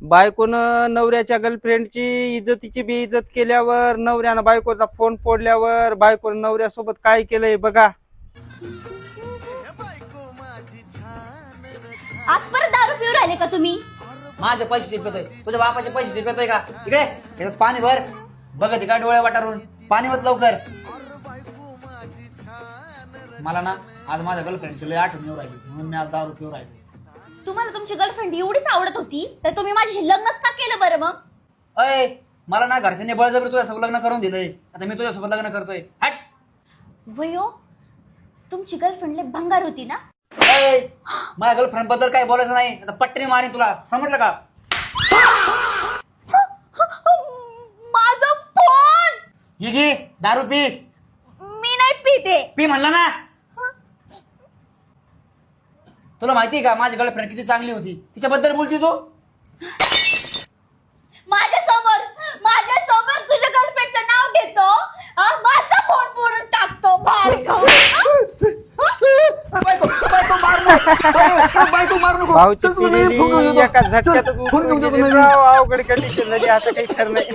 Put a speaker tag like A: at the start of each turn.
A: बायकोनं नवऱ्याच्या गर्लफ्रेंडची इज्जतीची बी इज्जत केल्यावर, नवऱ्यानं बायकोचा फोन फोडल्यावर, बायकोनं नवऱ्यासोबत काय केलंय बघा.
B: आज परत दारू पिऊ राहिले का तुम्ही?
C: माझे पैसे पितोय, तुझ्या बापाचे पैसे पितोय का? इकडे याच्यात पाणी भर. बघत का डोळे वाटारून? पाणी होत लवकर. मला ना आज माझ्या गर्लफ्रेंडची लय आठवण येऊ राहिली, म्हणून मी आज दारू पिऊ राहिलो.
B: तुम्हाला तुमची गर्लफ्रेंड एवढीच आवडत होती तर तुम्ही माझ्याशी लग्नच का केलं बरं मग?
C: अय, मला ना घरच्यांनी बळजबरी तुझ्यासोबत लग्न करून दिलंय. आता मी तुझ्यासोबत लग्न करतोय. हट.
B: वयो, तुमची गर्लफ्रेंड लय भंगार होती ना?
C: अय, माझ्या गर्लफ्रेंड बद्दल काय बोलायचं नाही, आता पट्टीने मारी तुला, समजलं का?
B: माझा फोन.
C: ही घे दारू पी.
B: मी नाही पिते.
C: पी म्हणला ना. तुला माहितीये का माझी गर्लफ्रेंड किती चांगली होती? तिच्याबद्दल बोलती तू?
B: माझ्या समोर तुझ्या गर्लफ्रेंडचं नाव घेतो, माझा फोन फोडून टाकतो.
A: भाऊची पिलेली एका झटक्यातच उचलून गेली राव. अवघड कंडिशन झाली, आता काही खरं नाही.